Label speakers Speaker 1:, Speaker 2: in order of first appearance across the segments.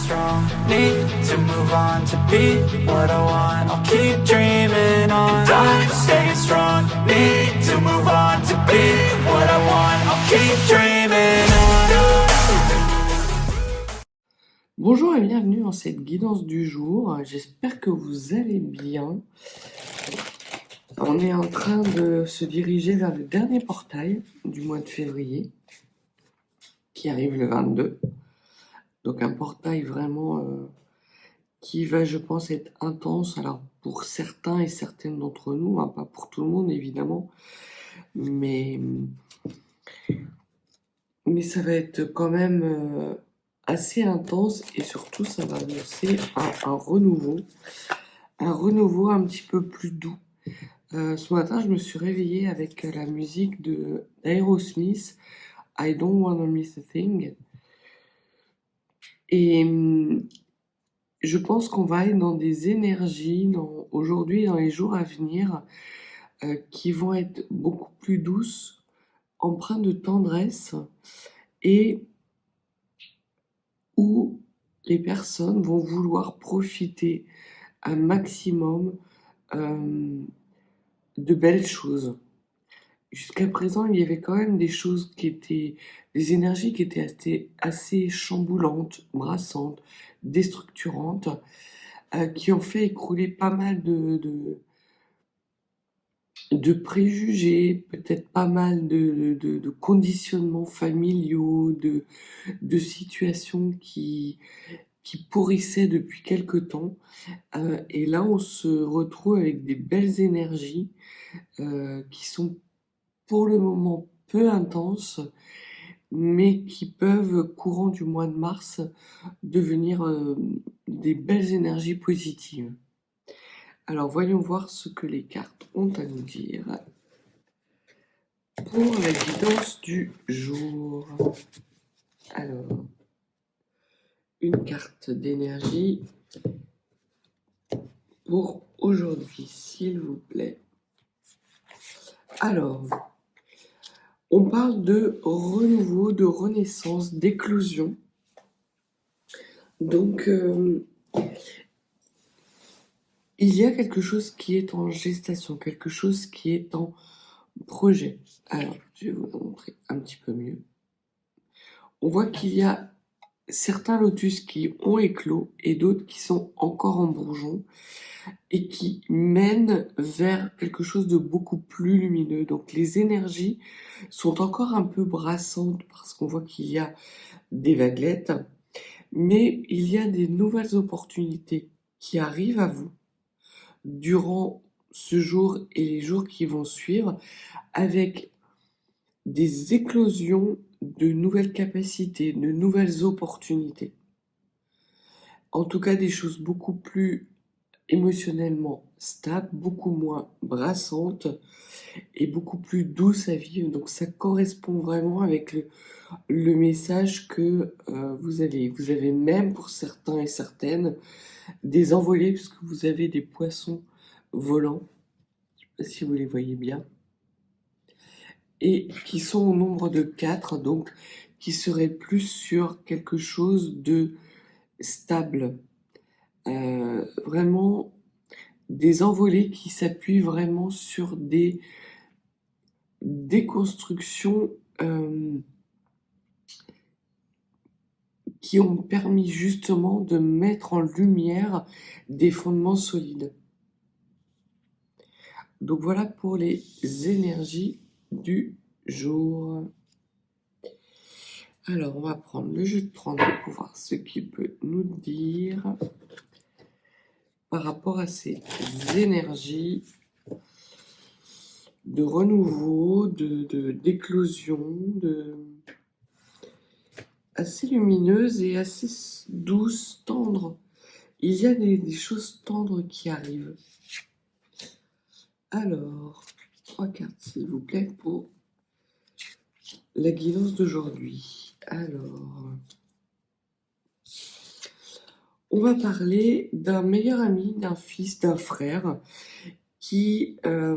Speaker 1: strong, need to move on to be what I want. I'll keep dreaming on. And I'm staying strong, need to move on to be what I want. I'll keep dreaming on.
Speaker 2: Bonjour et bienvenue dans cette guidance du jour. J'espère que vous allez bien. On est en train de se diriger vers le dernier portail du mois de février, qui arrive le 22. Donc un portail vraiment qui va, je pense, être intense. Alors pour certains et certaines d'entre nous, hein, pas pour tout le monde évidemment, mais ça va être quand même assez intense, et surtout ça va annoncer un renouveau un petit peu plus doux. Ce matin, je me suis réveillée avec la musique d'Aerosmith, I Don't Wanna Miss a Thing. Et je pense qu'on va être dans des énergies aujourd'hui, dans les jours à venir, qui vont être beaucoup plus douces, empreintes de tendresse, et où les personnes vont vouloir profiter un maximum de belles choses. Jusqu'à présent, il y avait quand même des choses des énergies qui étaient assez chamboulantes, brassantes, déstructurantes, qui ont fait écrouler pas mal de préjugés, peut-être pas mal de conditionnements familiaux, de situations qui pourrissaient depuis quelque temps. Et là, on se retrouve avec des belles énergies qui sont pour le moment peu intenses, mais qui peuvent, courant du mois de mars, devenir des belles énergies positives. Alors voyons voir ce que les cartes ont à nous dire pour la guidance du jour. Alors, une carte d'énergie pour aujourd'hui, s'il vous plaît. Alors, on parle de renouveau, de renaissance, d'éclosion. Donc, il y a quelque chose qui est en gestation, quelque chose qui est en projet. Alors, je vais vous montrer un petit peu mieux. On voit qu'il y a certains lotus qui ont éclos et d'autres qui sont encore en bourgeon et qui mènent vers quelque chose de beaucoup plus lumineux. Donc les énergies sont encore un peu brassantes parce qu'on voit qu'il y a des vaguelettes, mais il y a des nouvelles opportunités qui arrivent à vous durant ce jour et les jours qui vont suivre, avec des éclosions de nouvelles capacités, de nouvelles opportunités. En tout cas, des choses beaucoup plus émotionnellement stables, beaucoup moins brassantes et beaucoup plus douces à vivre. Donc ça correspond vraiment avec le message que vous avez. Vous avez même, pour certains et certaines, des envolées, puisque vous avez des poissons volants, je ne sais pas si vous les voyez bien, et qui sont au nombre de 4, donc qui seraient plus sur quelque chose de stable. Vraiment des envolées qui s'appuient vraiment sur des déconstructions qui ont permis justement de mettre en lumière des fondements solides. Donc voilà pour les énergies du jour. Alors on va prendre le jeu de 30 pour voir ce qu'il peut nous dire par rapport à ces énergies de renouveau, d'éclosion, assez lumineuses et assez douces, tendres. Il y a des choses tendres qui arrivent. Alors, 3 cartes s'il vous plaît pour la guidance d'aujourd'hui. Alors, on va parler d'un meilleur ami, d'un fils, d'un frère qui va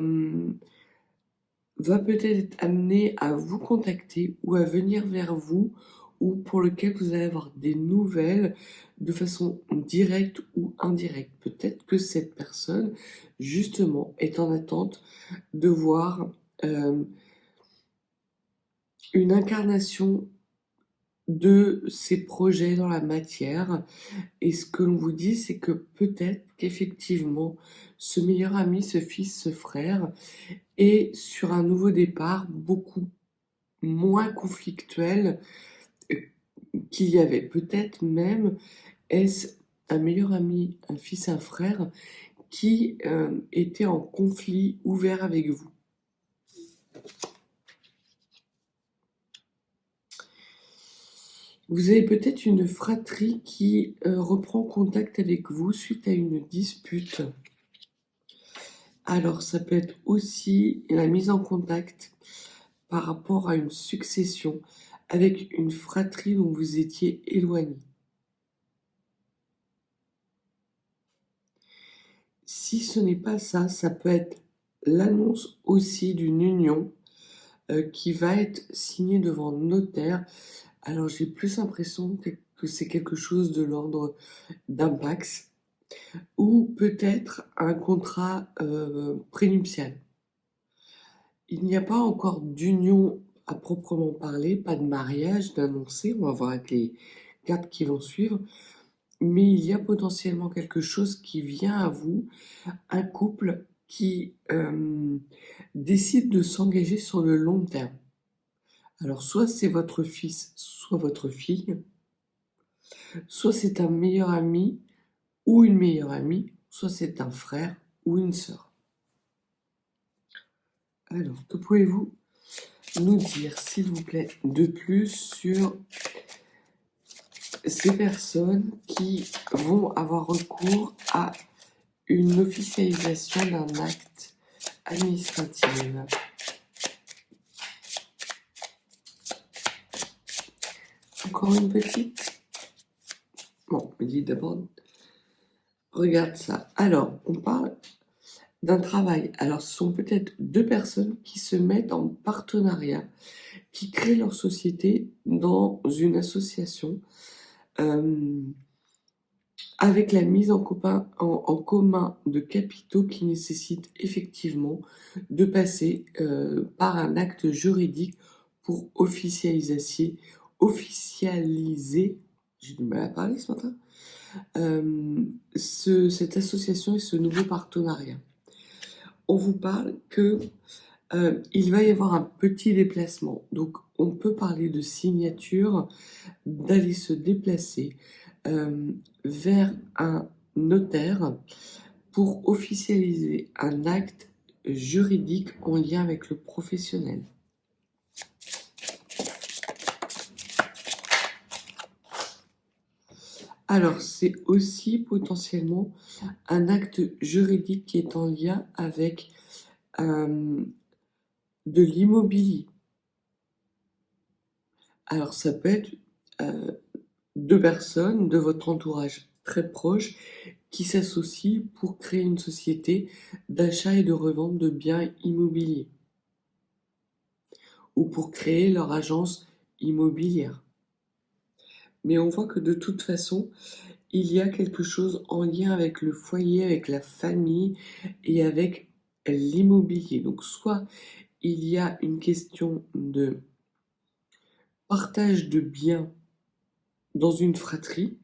Speaker 2: peut-être être amené à vous contacter ou à venir vers vous ou pour lequel vous allez avoir des nouvelles de façon directe ou indirecte. Peut-être que cette personne, justement, est en attente de voir une incarnation de ses projets dans la matière. Et ce que l'on vous dit, c'est que peut-être qu'effectivement, ce meilleur ami, ce fils, ce frère, est sur un nouveau départ beaucoup moins conflictuel qu'il y avait. Peut-être même est-ce un meilleur ami, un fils, un frère, qui était en conflit ouvert avec vous. Vous avez peut-être une fratrie qui reprend contact avec vous suite à une dispute. Alors, ça peut être aussi la mise en contact par rapport à une succession avec une fratrie dont vous étiez éloigné. Si ce n'est pas ça, ça peut être l'annonce aussi d'une union qui va être signée devant notaire. Alors, j'ai plus l'impression que c'est quelque chose de l'ordre d'un Pacs ou peut-être un contrat prénuptial. Il n'y a pas encore d'union à proprement parler, pas de mariage d'annoncé, on va voir avec les cartes qui vont suivre, mais il y a potentiellement quelque chose qui vient à vous, un couple qui décide de s'engager sur le long terme. Alors soit c'est votre fils, soit votre fille, soit c'est un meilleur ami ou une meilleure amie, soit c'est un frère ou une sœur. Alors, que pouvez-vous nous dire, s'il vous plaît, de plus sur ces personnes qui vont avoir recours à une officialisation d'un acte administratif? Encore une petite? Bon, on dit d'abord, regarde ça. Alors, on parle d'un travail. Alors, ce sont peut-être deux personnes qui se mettent en partenariat, qui créent leur société dans une association avec la mise en commun de capitaux qui nécessite effectivement de passer par un acte juridique pour officialiser, j'ai du mal à parler ce matin, cette association et ce nouveau partenariat. On vous parle que il va y avoir un petit déplacement. Donc, on peut parler de signature, d'aller se déplacer vers un notaire pour officialiser un acte juridique en lien avec le professionnel. Alors, c'est aussi potentiellement un acte juridique qui est en lien avec de l'immobilier. Alors, ça peut être deux personnes de votre entourage très proche qui s'associent pour créer une société d'achat et de revente de biens immobiliers ou pour créer leur agence immobilière. Mais on voit que de toute façon, il y a quelque chose en lien avec le foyer, avec la famille et avec l'immobilier. Donc soit il y a une question de partage de biens dans une fratrie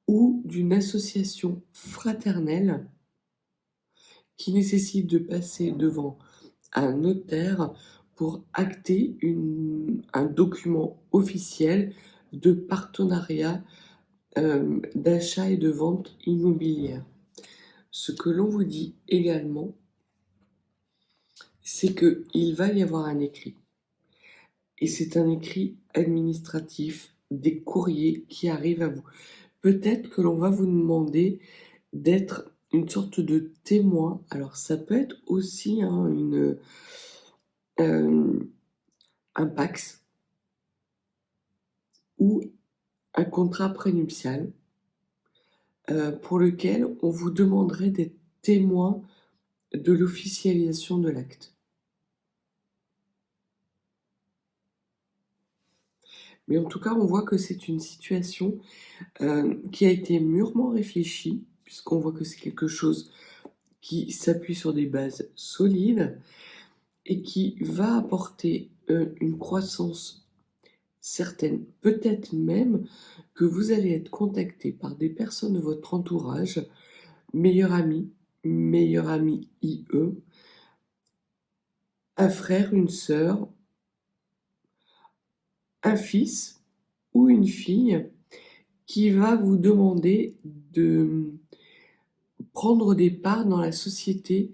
Speaker 2: ou d'une association fraternelle qui nécessite de passer devant un notaire pour acter un document officiel de partenariat d'achat et de vente immobilière. Ce que l'on vous dit également, c'est qu'il va y avoir un écrit. Et c'est un écrit administratif, des courriers qui arrivent à vous. Peut-être que l'on va vous demander d'être une sorte de témoin. Alors ça peut être aussi un Pacs ou un contrat prénuptial pour lequel on vous demanderait d'être témoin de l'officialisation de l'acte. Mais en tout cas, on voit que c'est une situation qui a été mûrement réfléchie, puisqu'on voit que c'est quelque chose qui s'appuie sur des bases solides et qui va apporter une croissance certaine. Peut-être même que vous allez être contacté par des personnes de votre entourage, meilleur ami IE, un frère, une sœur, un fils ou une fille qui va vous demander de prendre des parts dans la société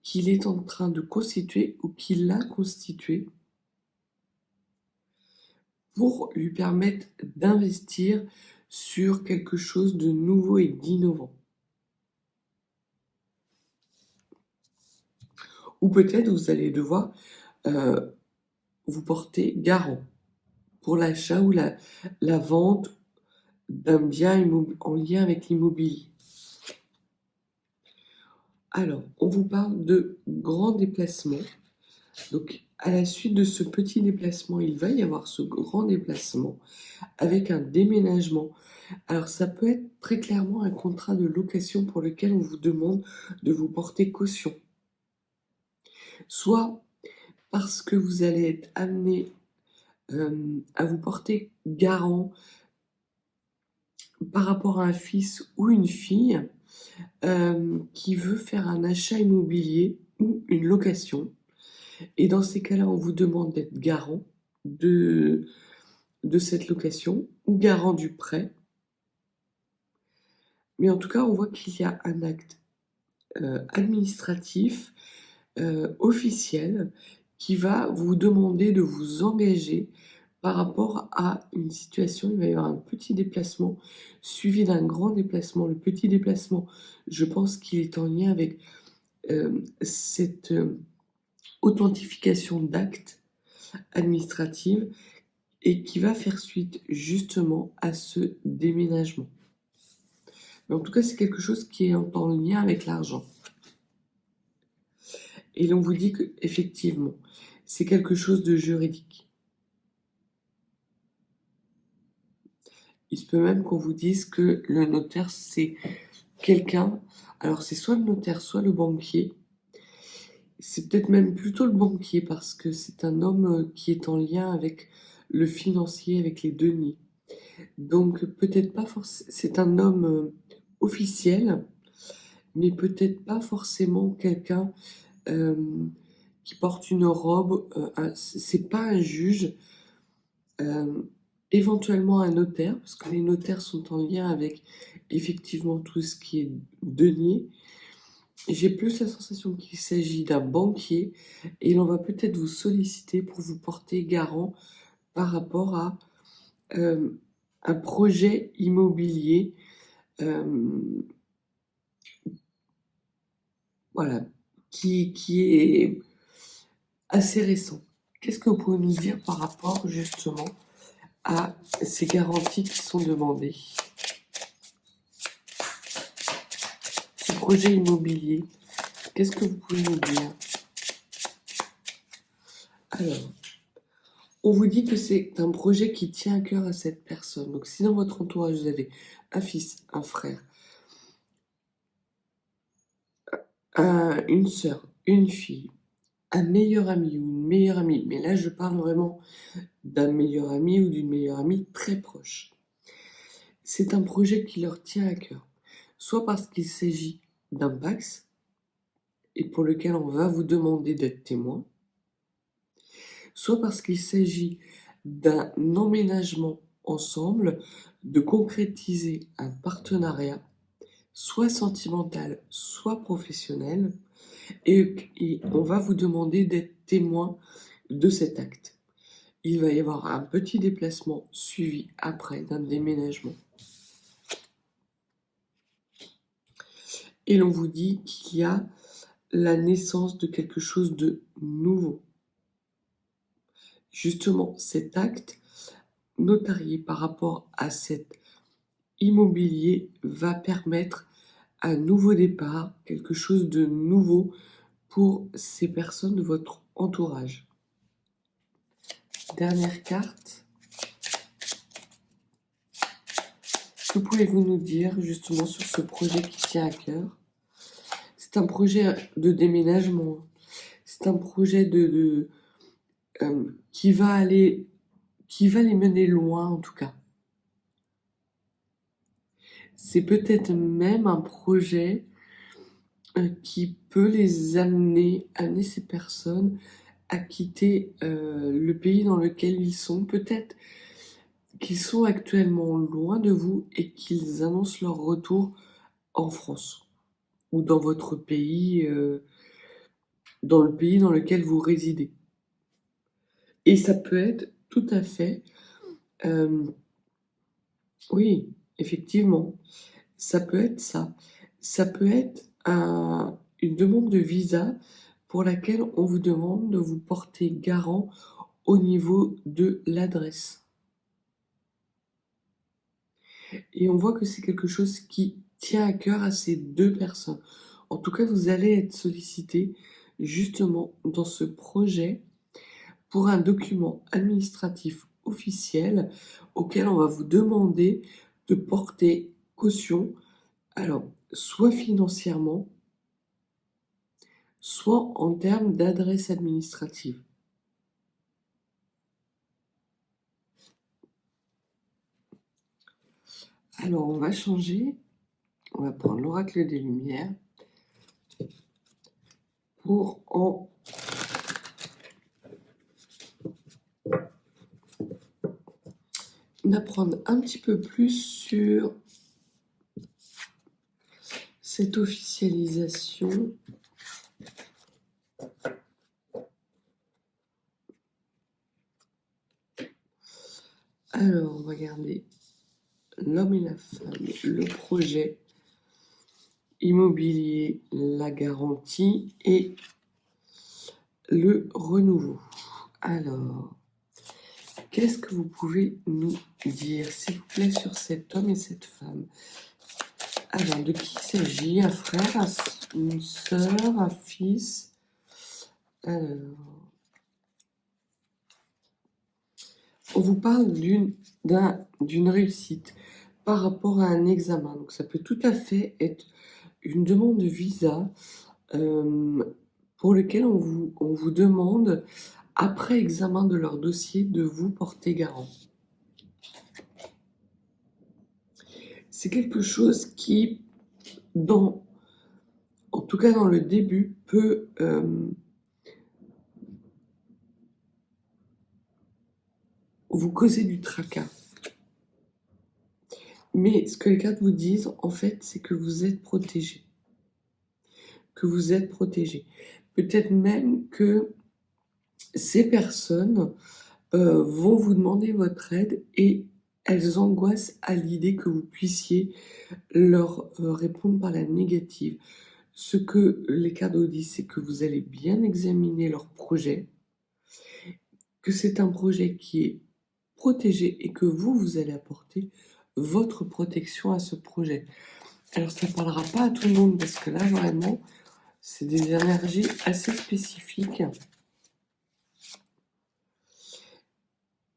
Speaker 2: qu'il est en train de constituer ou qu'il a constituée pour lui permettre d'investir sur quelque chose de nouveau et d'innovant. Ou peut-être vous allez devoir vous porter garant pour l'achat ou la vente d'un bien en lien avec l'immobilier. Alors, on vous parle de grands déplacements. Donc, à la suite de ce petit déplacement, il va y avoir ce grand déplacement avec un déménagement. Alors, ça peut être très clairement un contrat de location pour lequel on vous demande de vous porter caution. Soit parce que vous allez être amené à vous porter garant par rapport à un fils ou une fille qui veut faire un achat immobilier ou une location. Et dans ces cas-là, on vous demande d'être garant de cette location ou garant du prêt. Mais en tout cas, on voit qu'il y a un acte administratif, officiel, qui va vous demander de vous engager par rapport à une situation. Il va y avoir un petit déplacement suivi d'un grand déplacement. Le petit déplacement, je pense qu'il est en lien avec cette authentification d'actes administratifs et qui va faire suite justement à ce déménagement. Mais en tout cas, c'est quelque chose qui est en lien avec l'argent. Et l'on vous dit que effectivement, c'est quelque chose de juridique. Il se peut même qu'on vous dise que le notaire, c'est quelqu'un, alors c'est soit le notaire, soit le banquier. C'est peut-être même plutôt le banquier parce que c'est un homme qui est en lien avec le financier, avec les deniers. Donc peut-être pas forcément, c'est un homme officiel, mais peut-être pas forcément quelqu'un qui porte une robe. C'est pas un juge, éventuellement un notaire, parce que les notaires sont en lien avec effectivement tout ce qui est denier. J'ai plus la sensation qu'il s'agit d'un banquier et l'on va peut-être vous solliciter pour vous porter garant par rapport à un projet immobilier, voilà, qui est assez récent. Qu'est-ce que vous pouvez nous dire par rapport justement à ces garanties qui sont demandées? Ce projet immobilier, qu'est-ce que vous pouvez nous dire? Alors, on vous dit que c'est un projet qui tient à cœur à cette personne. Donc, si dans votre entourage, vous avez un fils, un frère, une sœur, une fille, un meilleur ami ou une meilleure amie, mais là, je parle vraiment d'un meilleur ami ou d'une meilleure amie très proche. C'est un projet qui leur tient à cœur, soit parce qu'il s'agit d'un PACS et pour lequel on va vous demander d'être témoin, soit parce qu'il s'agit d'un emménagement ensemble, de concrétiser un partenariat, soit sentimental, soit professionnel, et on va vous demander d'être témoin de cet acte. Il va y avoir un petit déplacement suivi après d'un déménagement. Et l'on vous dit qu'il y a la naissance de quelque chose de nouveau. Justement, cet acte notarié par rapport à cet immobilier va permettre un nouveau départ, quelque chose de nouveau pour ces personnes de votre entourage. Dernière carte. que pouvez-vous nous dire justement sur ce projet qui tient à cœur? C'est un projet de déménagement. C'est un projet qui va les mener loin en tout cas. C'est peut-être même un projet qui peut les amener ces personnes à quitter le pays dans lequel ils sont. Peut-être qu'ils sont actuellement loin de vous et qu'ils annoncent leur retour en France ou dans votre pays, dans le pays dans lequel vous résidez. Et ça peut être tout à fait, oui, effectivement, ça peut être ça. Ça peut être une demande de visa pour laquelle on vous demande de vous porter garant au niveau de l'adresse. Et on voit que c'est quelque chose qui tient à cœur à ces deux personnes. En tout cas, vous allez être sollicité justement dans ce projet pour un document administratif officiel auquel on va vous demander de porter caution, alors soit financièrement, soit en termes d'adresse administrative. Alors on va changer, on va prendre l'oracle des Lumières pour en apprendre un petit peu plus sur cette officialisation. Alors, regardez, l'homme et la femme, le projet immobilier, la garantie et le renouveau. Alors, qu'est-ce que vous pouvez nous dire, s'il vous plaît, sur cet homme et cette femme? Alors, de qui il s'agit? Un frère, une sœur, un fils? Alors, on vous parle d'une réussite par rapport à un examen. Donc, ça peut tout à fait être une demande de visa pour lequel on vous demande, après examen de leur dossier, de vous porter garant. C'est quelque chose qui, en tout cas dans le début, peut vous causer du tracas. Mais ce que les cartes vous disent, en fait, c'est que vous êtes protégé. Que vous êtes protégé. Peut-être même que ces personnes vont vous demander votre aide et elles angoissent à l'idée que vous puissiez leur répondre par la négative. Ce que les cartes vous disent, c'est que vous allez bien examiner leur projet, que c'est un projet qui est protégé et que vous allez apporter votre protection à ce projet. Alors ça ne parlera pas à tout le monde parce que là vraiment c'est des énergies assez spécifiques.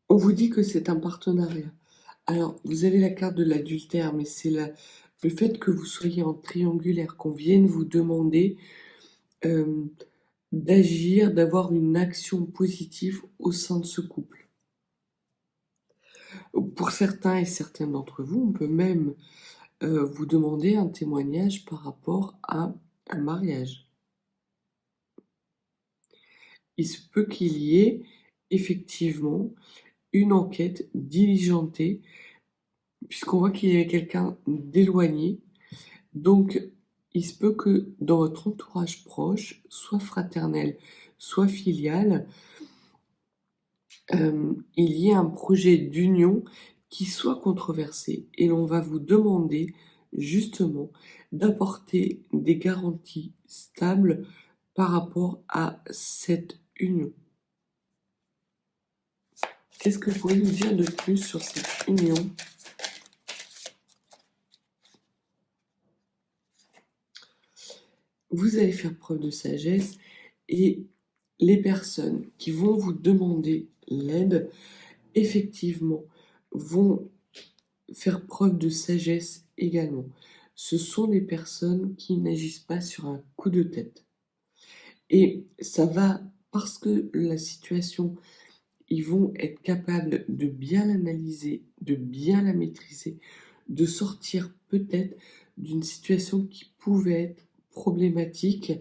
Speaker 2: On vous dit que c'est un partenariat. Alors vous avez la carte de l'adultère, mais c'est le fait que vous soyez en triangulaire, qu'on vienne vous demander d'agir, d'avoir une action positive au sein de ce couple. Pour certains et certaines d'entre vous, on peut même vous demander un témoignage par rapport à un mariage. Il se peut qu'il y ait effectivement une enquête diligentée, puisqu'on voit qu'il y a quelqu'un d'éloigné. Donc, il se peut que dans votre entourage proche, soit fraternel, soit filial, il y ait un projet d'union qui soit controversé. Et l'on va vous demander justement d'apporter des garanties stables par rapport à cette union. Qu'est-ce que vous pouvez nous dire de plus sur cette union? Vous allez faire preuve de sagesse et les personnes qui vont vous demander l'aide, effectivement, vont faire preuve de sagesse également. Ce sont des personnes qui n'agissent pas sur un coup de tête. Et ça va, parce que la situation, ils vont être capables de bien l'analyser, de bien la maîtriser, de sortir peut-être d'une situation qui pouvait être problématique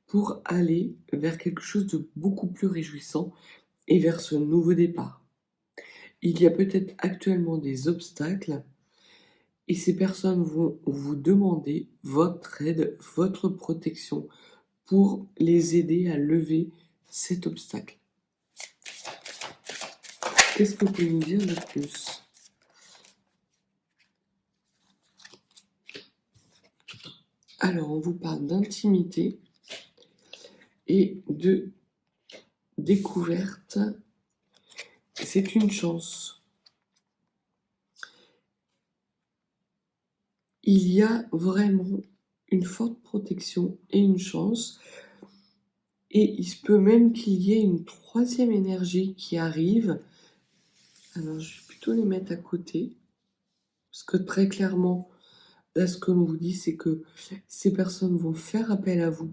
Speaker 2: pour aller vers quelque chose de beaucoup plus réjouissant et vers ce nouveau départ. Il y a peut-être actuellement des obstacles et ces personnes vont vous demander votre aide, votre protection pour les aider à lever cet obstacle. Qu'est-ce que vous pouvez nous dire de plus? Alors, on vous parle d'intimité et de découverte. C'est une chance. Il y a vraiment une forte protection et une chance. Et il se peut même qu'il y ait une troisième énergie qui arrive. Alors, je vais plutôt les mettre à côté. Parce que très clairement, là, ce que l'on vous dit, c'est que ces personnes vont faire appel à vous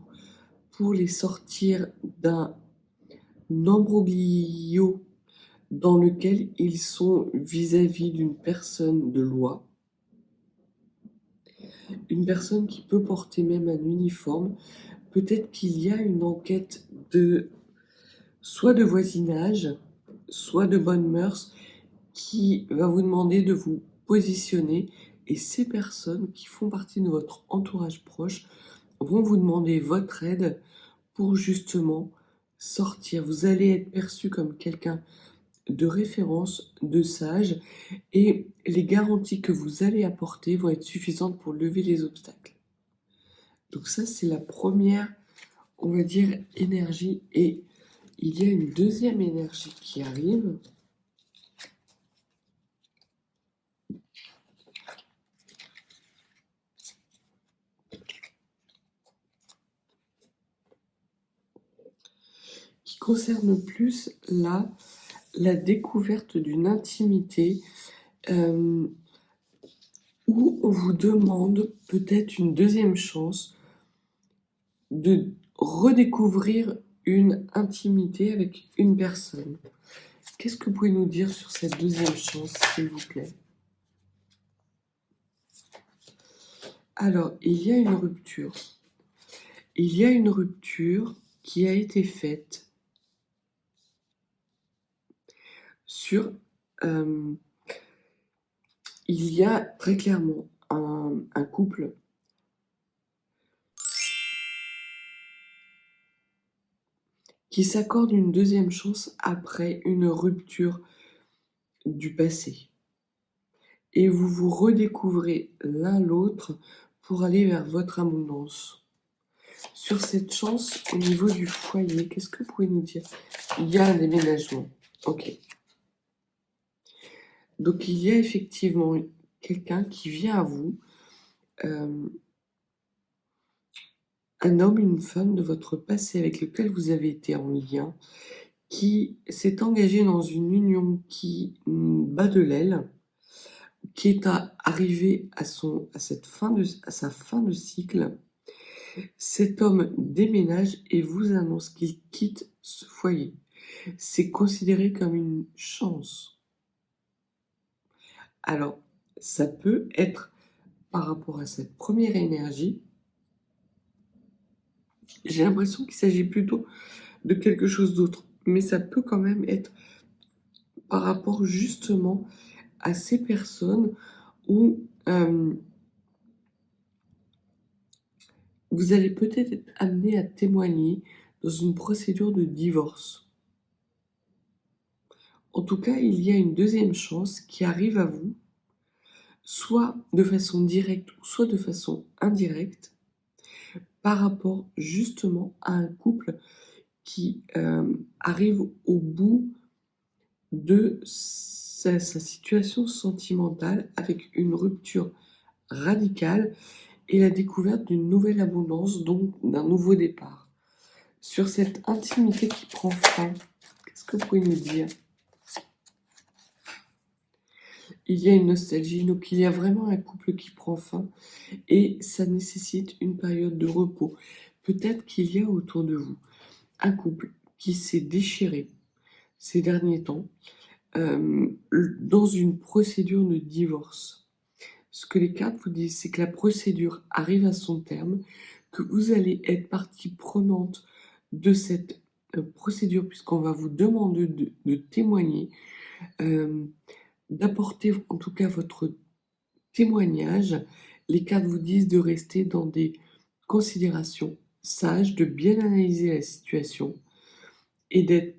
Speaker 2: pour les sortir d'un imbroglio dans lequel ils sont vis-à-vis d'une personne de loi. Une personne qui peut porter même un uniforme. Peut-être qu'il y a une enquête soit de voisinage, soit de bonnes mœurs, qui va vous demander de vous positionner. Et ces personnes qui font partie de votre entourage proche vont vous demander votre aide pour justement sortir. Vous allez être perçu comme quelqu'un de référence, de sage, et les garanties que vous allez apporter vont être suffisantes pour lever les obstacles. Donc ça, c'est la première, on va dire, énergie. Et il y a une deuxième énergie qui arrive. Qui concerne plus la découverte d'une intimité où on vous demande peut-être une deuxième chance de redécouvrir une intimité avec une personne. Qu'est-ce que vous pouvez nous dire sur cette deuxième chance, s'il vous plaît? Alors, il y a une rupture. Il y a une rupture qui a été faite sur... il y a très clairement un couple qui s'accorde une deuxième chance après une rupture du passé. Et vous vous redécouvrez l'un l'autre pour aller vers votre abondance. Sur cette chance, au niveau du foyer, qu'est-ce que vous pouvez nous dire? Il y a un déménagement. Ok. Donc il y a effectivement quelqu'un qui vient à vous, un homme, une femme de votre passé avec lequel vous avez été en lien, qui s'est engagé dans une union qui bat de l'aile, qui est arrivé à sa fin de cycle. Cet homme déménage et vous annonce qu'il quitte ce foyer. C'est considéré comme une chance. Alors, ça peut être par rapport à cette première énergie. J'ai l'impression qu'il s'agit plutôt de quelque chose d'autre, mais ça peut quand même être par rapport justement à ces personnes où vous allez peut-être être amené à témoigner dans une procédure de divorce. En tout cas, il y a une deuxième chance qui arrive à vous, soit de façon directe ou soit de façon indirecte, par rapport justement à un couple qui arrive au bout de sa situation sentimentale avec une rupture radicale et la découverte d'une nouvelle abondance, donc d'un nouveau départ. Sur cette intimité qui prend fin, qu'est-ce que vous pouvez nous dire? il y a une nostalgie, donc il y a vraiment un couple qui prend fin et ça nécessite une période de repos. Peut-être qu'il y a autour de vous un couple qui s'est déchiré ces derniers temps dans une procédure de divorce. Ce que les cartes vous disent, c'est que la procédure arrive à son terme, que vous allez être partie prenante de cette procédure, puisqu'on va vous demander de témoigner, d'apporter en tout cas votre témoignage. Les cartes vous disent de rester dans des considérations sages, de bien analyser la situation et d'être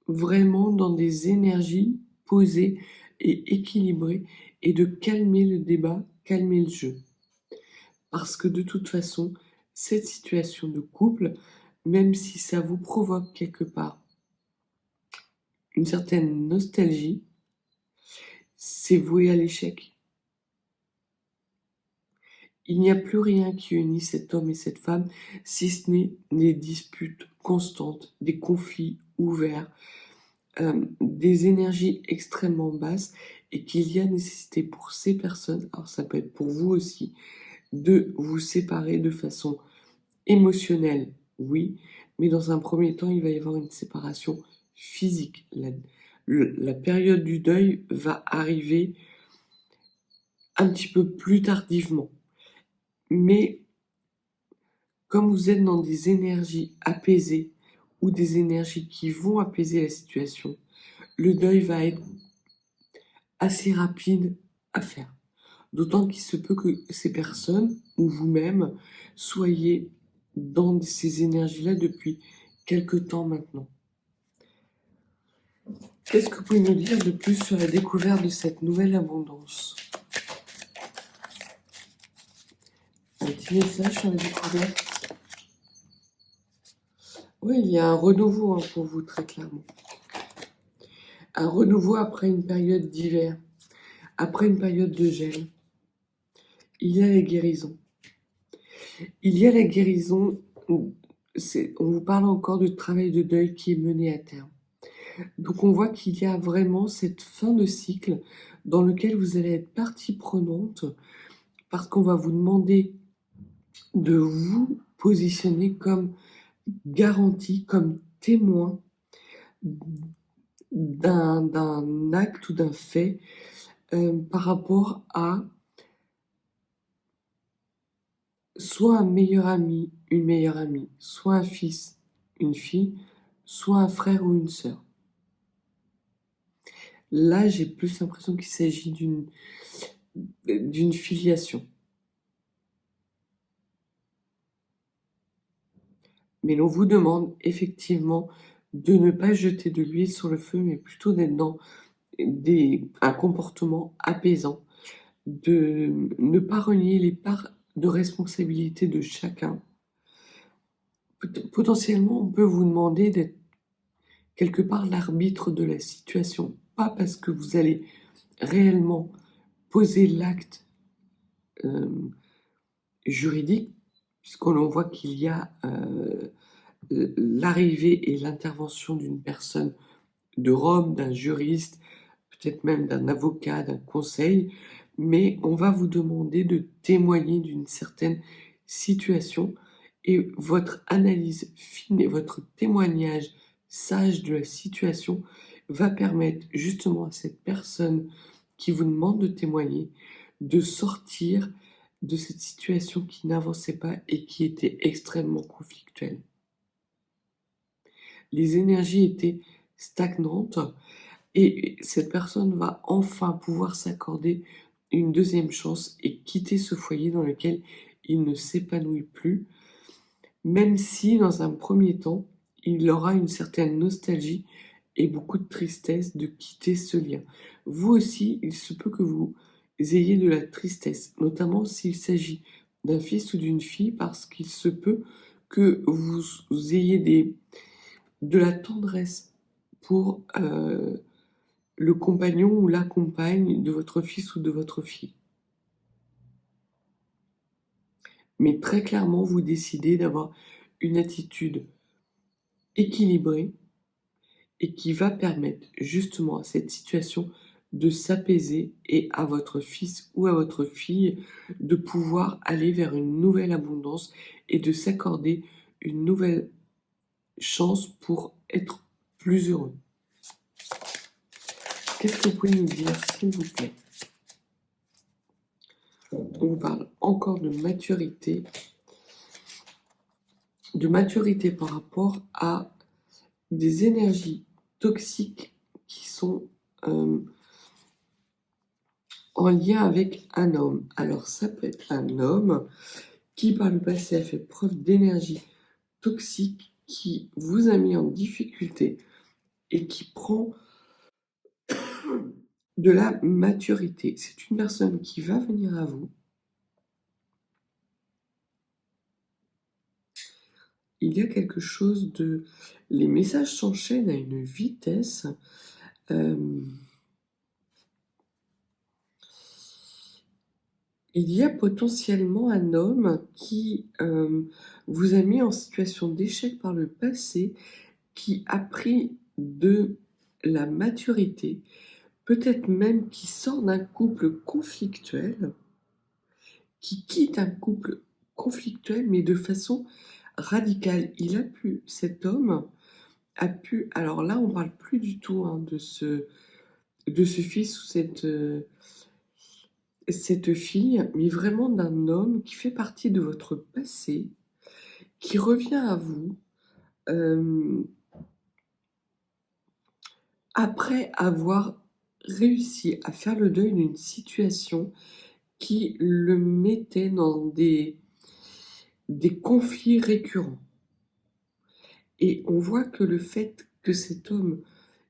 Speaker 2: vraiment dans des énergies posées et équilibrées et de calmer le débat, calmer le jeu. Parce que de toute façon, cette situation de couple, même si ça vous provoque quelque part une certaine nostalgie, c'est voué à l'échec. Il n'y a plus rien qui unit cet homme et cette femme, si ce n'est des disputes constantes, des conflits ouverts, des énergies extrêmement basses, et qu'il y a nécessité pour ces personnes, alors ça peut être pour vous aussi, de vous séparer de façon émotionnelle, oui, mais dans un premier temps, il va y avoir une séparation physique. La période du deuil va arriver un petit peu plus tardivement. Mais comme vous êtes dans des énergies apaisées ou des énergies qui vont apaiser la situation, le deuil va être assez rapide à faire. D'autant qu'il se peut que ces personnes ou vous-même soyez dans ces énergies-là depuis quelque temps maintenant. Qu'est-ce que vous pouvez nous dire de plus sur la découverte de cette nouvelle abondance? Un petit message sur la découverte. Oui, il y a un renouveau pour vous, très clairement. Un renouveau après une période d'hiver, après une période de gel. Il y a la guérison. Il y a la guérison, on vous parle encore de travail de deuil qui est mené à terme. Donc on voit qu'il y a vraiment cette fin de cycle dans lequel vous allez être partie prenante parce qu'on va vous demander de vous positionner comme garantie, comme témoin d'un acte ou d'un fait par rapport à soit un meilleur ami, une meilleure amie, soit un fils, une fille, soit un frère ou une sœur. Là, j'ai plus l'impression qu'il s'agit d'une filiation. Mais l'on vous demande effectivement de ne pas jeter de l'huile sur le feu, mais plutôt d'être dans un comportement apaisant, de ne pas renier les parts de responsabilité de chacun. Potentiellement, on peut vous demander d'être quelque part l'arbitre de la situation, pas parce que vous allez réellement poser l'acte juridique, puisqu'on voit qu'il y a l'arrivée et l'intervention d'une personne de Rome, d'un juriste, peut-être même d'un avocat, d'un conseil, mais on va vous demander de témoigner d'une certaine situation et votre analyse fine et votre témoignage sage de la situation va permettre justement à cette personne qui vous demande de témoigner de sortir de cette situation qui n'avançait pas et qui était extrêmement conflictuelle. Les énergies étaient stagnantes et cette personne va enfin pouvoir s'accorder une deuxième chance et quitter ce foyer dans lequel il ne s'épanouit plus, même si dans un premier temps, il aura une certaine nostalgie et beaucoup de tristesse de quitter ce lien. Vous aussi, il se peut que vous ayez de la tristesse, notamment s'il s'agit d'un fils ou d'une fille, parce qu'il se peut que vous ayez de la tendresse pour le compagnon ou la compagne de votre fils ou de votre fille. Mais très clairement, vous décidez d'avoir une attitude équilibrée et qui va permettre justement à cette situation de s'apaiser et à votre fils ou à votre fille de pouvoir aller vers une nouvelle abondance et de s'accorder une nouvelle chance pour être plus heureux. Qu'est-ce que vous pouvez nous dire, s'il vous plaît? On vous parle encore de maturité par rapport à des énergies toxiques qui sont en lien avec un homme. Alors ça peut être un homme qui par le passé a fait preuve d'énergie toxique, qui vous a mis en difficulté et qui prend de la maturité. C'est une personne qui va venir à vous. Il y a quelque chose de... Les messages s'enchaînent à une vitesse. Il y a potentiellement un homme qui vous a mis en situation d'échec par le passé, qui a pris de la maturité, peut-être même qui sort d'un couple conflictuel, qui quitte un couple conflictuel, mais de façon radicale. Cet homme a pu, alors là on parle plus du tout de ce fils ou cette fille, mais vraiment d'un homme qui fait partie de votre passé, qui revient à vous après avoir réussi à faire le deuil d'une situation qui le mettait dans des conflits récurrents. Et on voit que le fait que cet homme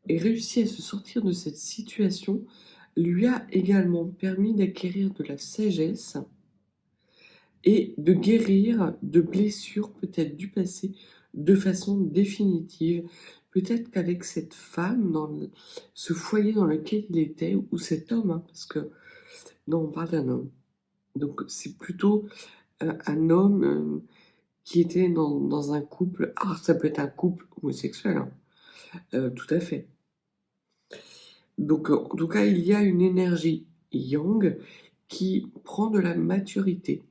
Speaker 2: ait réussi à se sortir de cette situation lui a également permis d'acquérir de la sagesse et de guérir de blessures peut-être du passé de façon définitive. Peut-être qu'avec cette femme, dans ce foyer dans lequel il était, ou cet homme, parce que non, on parle d'un homme. Donc c'est plutôt un homme qui était dans un couple. Ah, ça peut être un couple homosexuel, tout à fait. Donc en tout cas, il y a une énergie yang qui prend de la maturité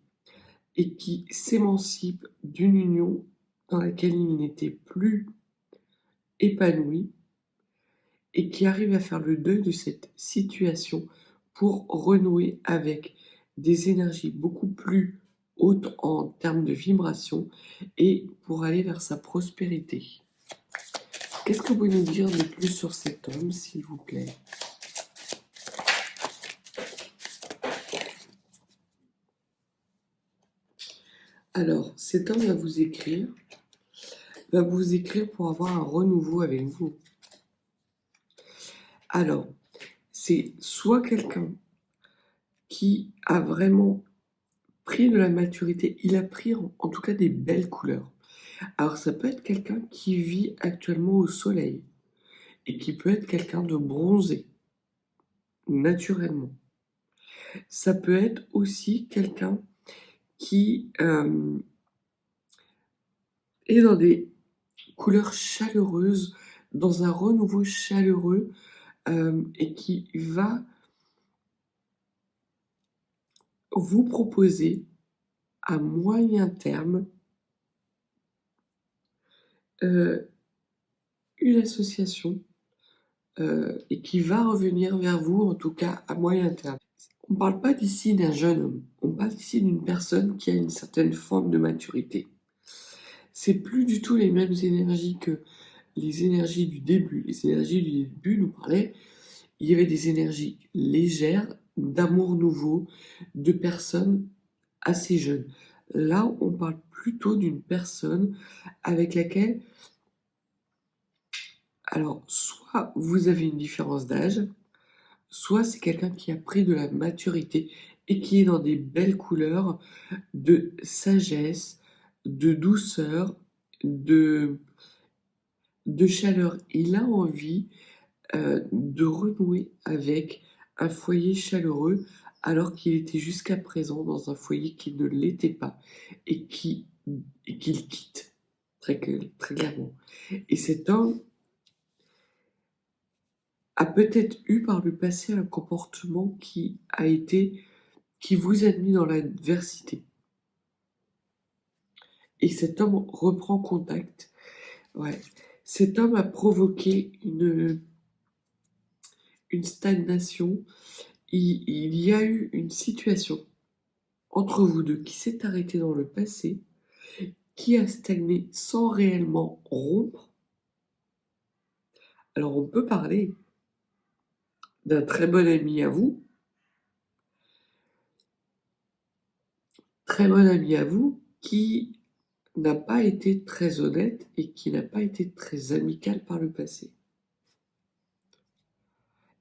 Speaker 2: et qui s'émancipe d'une union dans laquelle il n'était plus épanoui et qui arrive à faire le deuil de cette situation pour renouer avec des énergies beaucoup plus hautes en termes de vibration et pour aller vers sa prospérité. Qu'est-ce que vous pouvez nous dire de plus sur cet homme, s'il vous plaît? Alors, cet homme va vous écrire pour avoir un renouveau avec vous. Alors, c'est soit quelqu'un qui a vraiment pris de la maturité, il a pris en tout cas des belles couleurs. Alors, ça peut être quelqu'un qui vit actuellement au soleil et qui peut être quelqu'un de bronzé, naturellement. Ça peut être aussi quelqu'un qui est dans des couleurs chaleureuses, dans un renouveau chaleureux et qui va vous proposer à moyen terme une association et qui va revenir vers vous, en tout cas à moyen terme. On ne parle pas d'ici d'un jeune homme, on parle ici d'une personne qui a une certaine forme de maturité. C'est plus du tout les mêmes énergies que les énergies du début. Les énergies du début nous parlaient, il y avait des énergies légères, d'amour nouveau, de personnes assez jeunes. Là, on parle plutôt d'une personne avec laquelle, alors, soit vous avez une différence d'âge, soit c'est quelqu'un qui a pris de la maturité et qui est dans des belles couleurs de sagesse, de douceur, de chaleur. Il a envie de renouer avec un foyer chaleureux alors qu'il était jusqu'à présent dans un foyer qui ne l'était pas et qu'il quitte très clairement. Et cet homme a peut-être eu par le passé un comportement qui vous a mis dans l'adversité. Et cet homme reprend contact. Ouais. Cet homme a provoqué une stagnation. Il y a eu une situation entre vous deux qui s'est arrêtée dans le passé, qui a stagné sans réellement rompre. Alors on peut parler d'un très bon ami à vous, qui n'a pas été très honnête et qui n'a pas été très amical par le passé.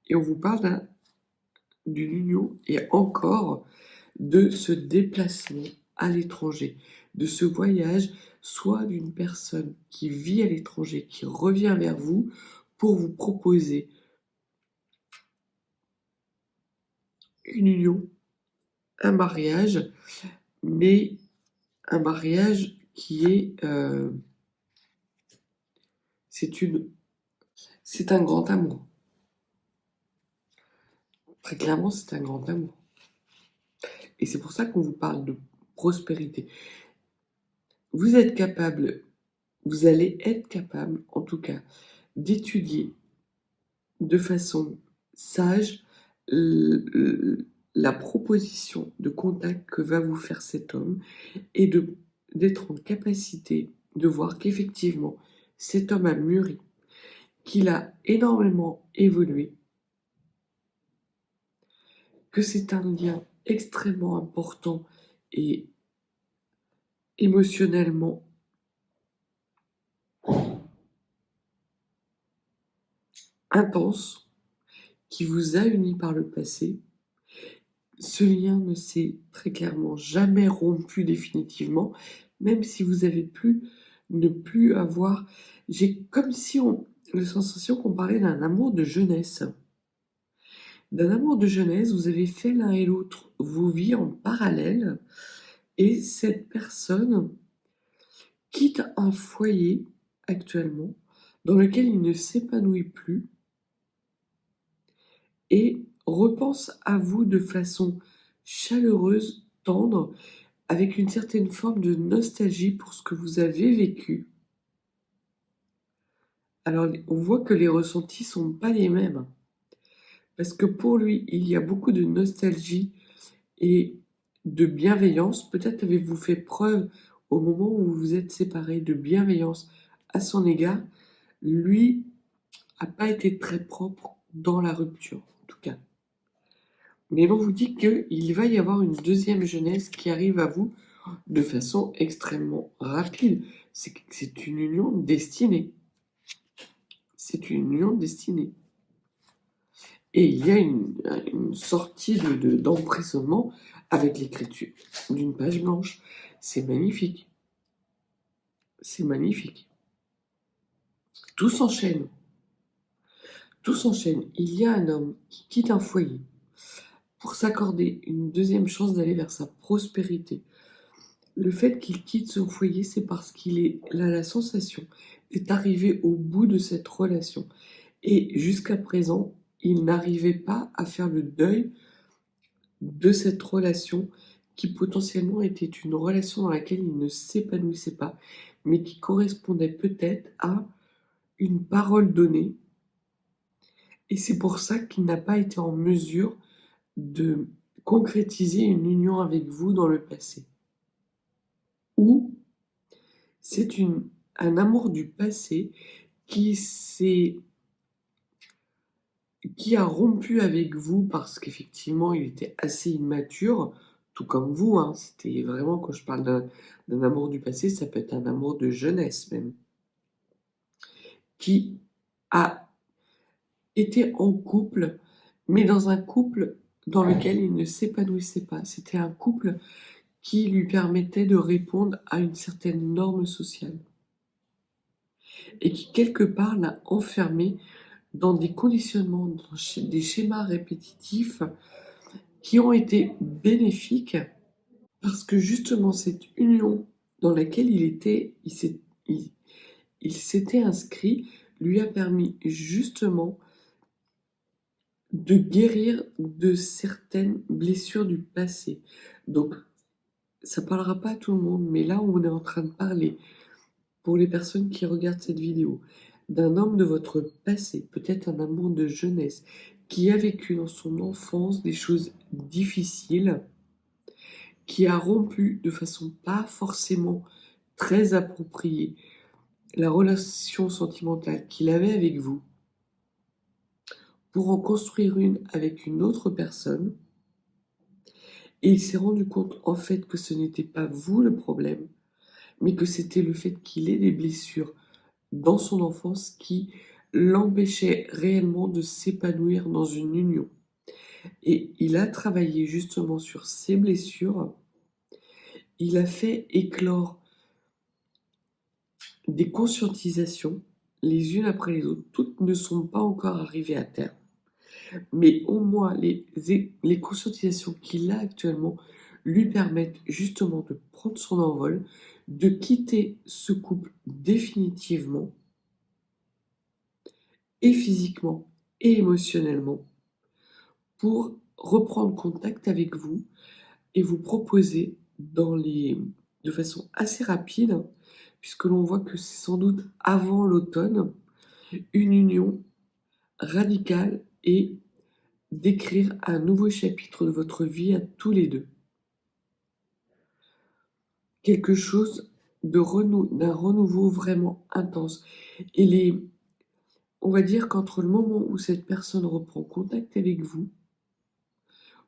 Speaker 2: Et on vous parle d'une union et encore de ce déplacement à l'étranger, de ce voyage, soit d'une personne qui vit à l'étranger, qui revient vers vous pour vous proposer une union, un mariage, mais un mariage qui est... c'est un grand amour. Très clairement, c'est un grand amour. Et c'est pour ça qu'on vous parle de prospérité. Vous allez être capable, en tout cas, d'étudier de façon sage la proposition de contact que va vous faire cet homme et d'être en capacité de voir qu'effectivement, cet homme a mûri, qu'il a énormément évolué, que c'est un lien extrêmement important et émotionnellement intense qui vous a uni par le passé. Ce lien ne s'est très clairement jamais rompu définitivement, même si vous avez ne plus avoir... J'ai comme si la sensation qu'on parlait d'un amour de jeunesse. D'un amour de jeunesse, vous avez fait l'un et l'autre vos vies en parallèle, et cette personne quitte un foyer actuellement dans lequel il ne s'épanouit plus et repense à vous de façon chaleureuse, tendre, avec une certaine forme de nostalgie pour ce que vous avez vécu. Alors, on voit que les ressentis sont pas les mêmes. Parce que pour lui, il y a beaucoup de nostalgie et de bienveillance. Peut-être avez-vous fait preuve au moment où vous vous êtes séparés de bienveillance à son égard. Lui n'a pas été très propre dans la rupture, en tout cas. Mais on vous dit qu'il va y avoir une deuxième jeunesse qui arrive à vous de façon extrêmement rapide. C'est une union destinée. C'est une union destinée. Et il y a une sortie d'emprisonnement avec l'écriture d'une page blanche. C'est magnifique. C'est magnifique. Tout s'enchaîne. Tout s'enchaîne. Il y a un homme qui quitte un foyer pour s'accorder une deuxième chance d'aller vers sa prospérité. Le fait qu'il quitte son foyer, c'est parce qu'il a la sensation d'être arrivé au bout de cette relation. Et jusqu'à présent, il n'arrivait pas à faire le deuil de cette relation qui potentiellement était une relation dans laquelle il ne s'épanouissait pas, mais qui correspondait peut-être à une parole donnée. Et c'est pour ça qu'il n'a pas été en mesure de concrétiser une union avec vous dans le passé. Ou c'est un amour du passé qui a rompu avec vous parce qu'effectivement il était assez immature, tout comme vous, hein. C'était vraiment, quand je parle d'un amour du passé, ça peut être un amour de jeunesse même, qui a été en couple, mais dans un couple dans lequel il ne s'épanouissait pas. C'était un couple qui lui permettait de répondre à une certaine norme sociale et qui quelque part l'a enfermé dans des conditionnements, dans des schémas répétitifs qui ont été bénéfiques parce que justement cette union dans laquelle il s'était inscrit lui a permis justement de guérir de certaines blessures du passé. Donc, ça parlera pas à tout le monde, mais là, on est en train de parler, pour les personnes qui regardent cette vidéo, d'un homme de votre passé, peut-être un amour de jeunesse, qui a vécu dans son enfance des choses difficiles, qui a rompu de façon pas forcément très appropriée la relation sentimentale qu'il avait avec vous, pour en construire une avec une autre personne. Et il s'est rendu compte en fait que ce n'était pas vous le problème, mais que c'était le fait qu'il ait des blessures dans son enfance qui l'empêchaient réellement de s'épanouir dans une union. Et il a travaillé justement sur ces blessures, il a fait éclore des conscientisations les unes après les autres. Toutes ne sont pas encore arrivées à terme, mais au moins les conscientisations qu'il a actuellement lui permettent justement de prendre son envol, de quitter ce couple définitivement, et physiquement et émotionnellement, pour reprendre contact avec vous et vous proposer de façon assez rapide, puisque l'on voit que c'est sans doute avant l'automne, une union radicale et d'écrire un nouveau chapitre de votre vie à tous les deux. Quelque chose d'un renouveau vraiment intense. Et on va dire qu'entre le moment où cette personne reprend contact avec vous,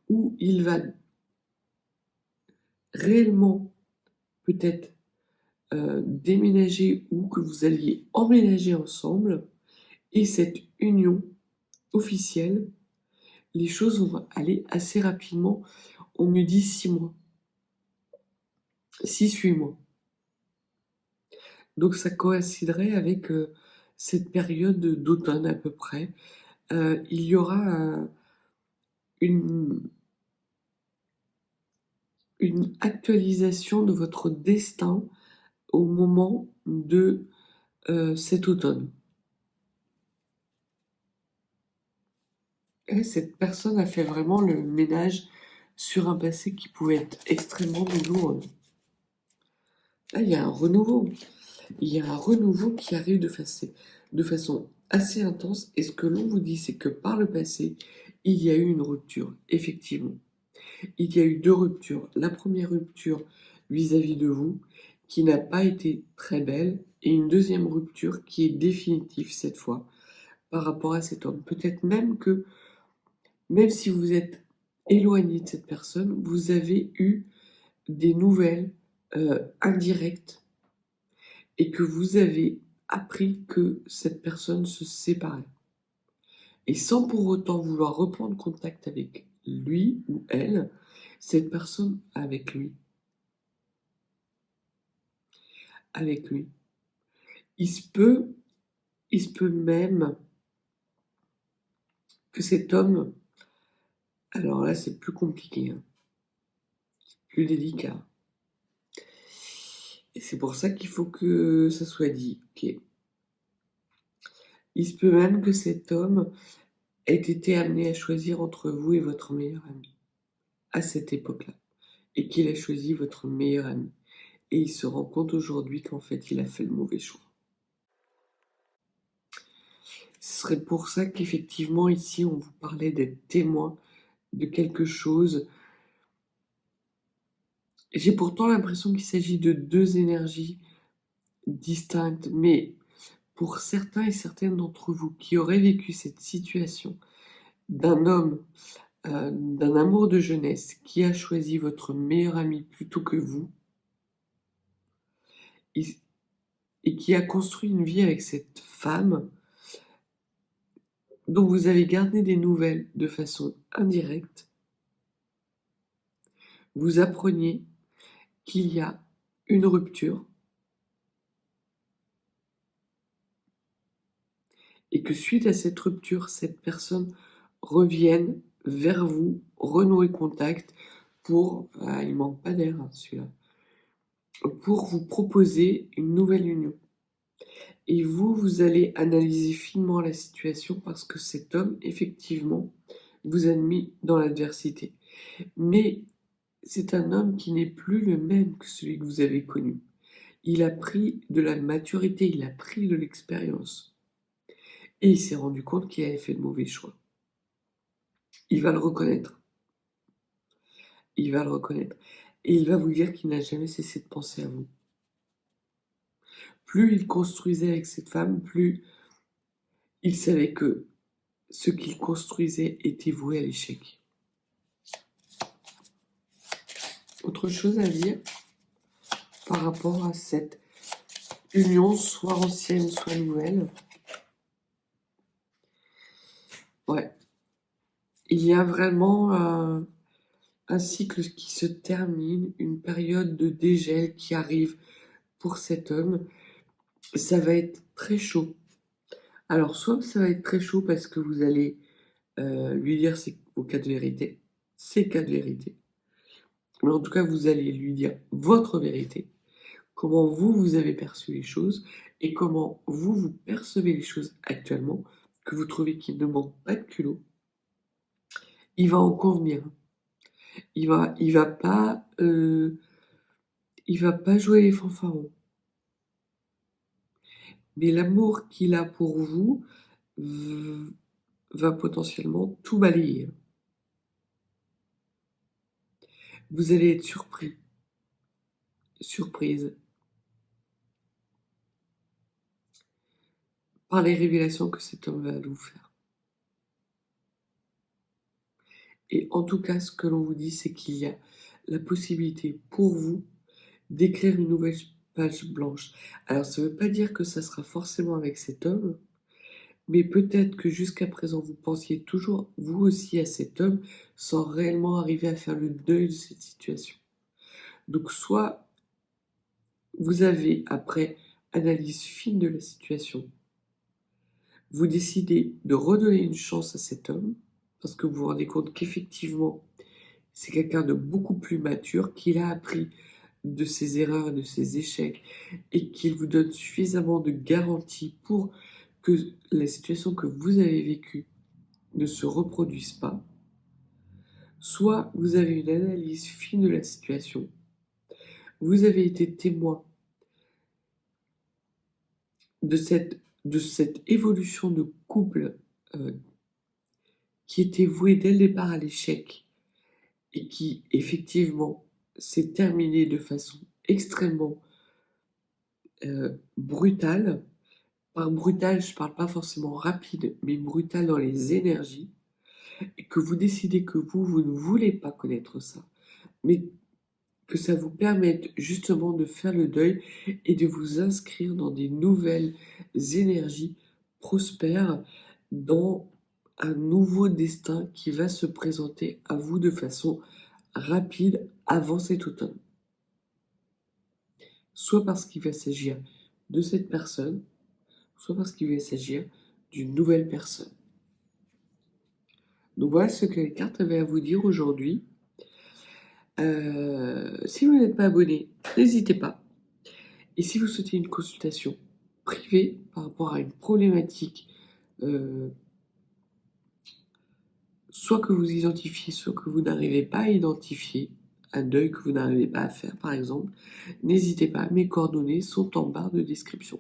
Speaker 2: où il va réellement peut-être déménager ou que vous alliez emménager ensemble, et cette union officielle, les choses vont aller assez rapidement. On me dit 6 mois, 6-8 mois. Donc ça coïnciderait avec cette période d'automne à peu près. Il y aura une actualisation de votre destin au moment de cet automne. Et cette personne a fait vraiment le ménage sur un passé qui pouvait être extrêmement douloureux. Là, il y a un renouveau. Il y a un renouveau qui arrive de façon assez intense. Et ce que l'on vous dit, c'est que par le passé, il y a eu une rupture, effectivement. Il y a eu 2 ruptures. La première rupture vis-à-vis de vous, qui n'a pas été très belle, et une deuxième rupture qui est définitive cette fois, par rapport à cet homme. Peut-être même que, même si vous êtes éloigné de cette personne, vous avez eu des nouvelles indirectes, et que vous avez appris que cette personne se séparait. Et sans pour autant vouloir reprendre contact avec lui ou elle, cette personne avec lui. Il se peut même que cet homme, alors là c'est plus compliqué, hein, plus délicat. Et c'est pour ça qu'il faut que ça soit dit, ok. Il se peut même que cet homme ait été amené à choisir entre vous et votre meilleur ami, à cette époque-là, et qu'il a choisi votre meilleur ami. Et il se rend compte aujourd'hui qu'en fait, il a fait le mauvais choix. Ce serait pour ça qu'effectivement, ici, on vous parlait d'être témoin de quelque chose. J'ai pourtant l'impression qu'il s'agit de 2 énergies distinctes, mais pour certains et certaines d'entre vous qui auraient vécu cette situation d'un homme, d'un amour de jeunesse qui a choisi votre meilleur ami plutôt que vous, et qui a construit une vie avec cette femme dont vous avez gardé des nouvelles de façon indirecte, vous appreniez qu'il y a une rupture et que suite à cette rupture, cette personne revienne vers vous, renouer contact pour, il manque pas d'air, hein, celui-là, pour vous proposer une nouvelle union. Et vous allez analyser finement la situation parce que cet homme, effectivement, vous a mis dans l'adversité. Mais c'est un homme qui n'est plus le même que celui que vous avez connu. Il a pris de la maturité, il a pris de l'expérience. Et il s'est rendu compte qu'il avait fait de mauvais choix. Il va le reconnaître. Il va le reconnaître. Et il va vous dire qu'il n'a jamais cessé de penser à vous. Plus il construisait avec cette femme, plus il savait que ce qu'il construisait était voué à l'échec. Autre chose à dire par rapport à cette union, soit ancienne, soit nouvelle. Ouais. Il y a vraiment un cycle qui se termine, une période de dégel qui arrive pour cet homme. Ça va être très chaud. Alors, soit ça va être très chaud parce que vous allez lui dire vos cas de vérité, ses cas de vérité. Mais en tout cas, vous allez lui dire votre vérité, comment vous avez perçu les choses et comment vous percevez les choses actuellement, que vous trouvez qu'il ne manque pas de culot. Il va en convenir. Il va pas jouer les fanfarons. Mais l'amour qu'il a pour vous va potentiellement tout balayer. Vous allez être surprise par les révélations que cet homme va vous faire. Et en tout cas, ce que l'on vous dit, c'est qu'il y a la possibilité pour vous d'écrire une nouvelle page blanche. Alors, ça ne veut pas dire que ça sera forcément avec cet homme, mais peut-être que jusqu'à présent, vous pensiez toujours, vous aussi, à cet homme, sans réellement arriver à faire le deuil de cette situation. Donc, soit vous avez, après analyse fine de la situation, vous décidez de redonner une chance à cet homme, parce que vous vous rendez compte qu'effectivement, c'est quelqu'un de beaucoup plus mature, qu'il a appris de ses erreurs et de ses échecs, et qu'il vous donne suffisamment de garanties pour que la situation que vous avez vécue ne se reproduise pas. Soit vous avez une analyse fine de la situation, vous avez été témoin de cette évolution de couple qui était vouée dès le départ à l'échec et qui effectivement s'est terminée de façon extrêmement brutale. Par brutal, je parle pas forcément rapide, mais brutal dans les énergies, et que vous décidez que vous ne voulez pas connaître ça, mais que ça vous permette justement de faire le deuil et de vous inscrire dans des nouvelles énergies prospères, dans un nouveau destin qui va se présenter à vous de façon rapide avant cet automne. Soit parce qu'il va s'agir de cette personne, soit parce qu'il va s'agir d'une nouvelle personne. Donc voilà ce que les cartes avaient à vous dire aujourd'hui. Si vous n'êtes pas abonné, n'hésitez pas. Et si vous souhaitez une consultation privée par rapport à une problématique, soit que vous identifiez, soit que vous n'arrivez pas à identifier, un deuil que vous n'arrivez pas à faire par exemple, n'hésitez pas, mes coordonnées sont en barre de description.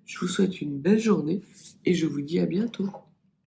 Speaker 2: Je vous souhaite une belle journée et je vous dis à bientôt.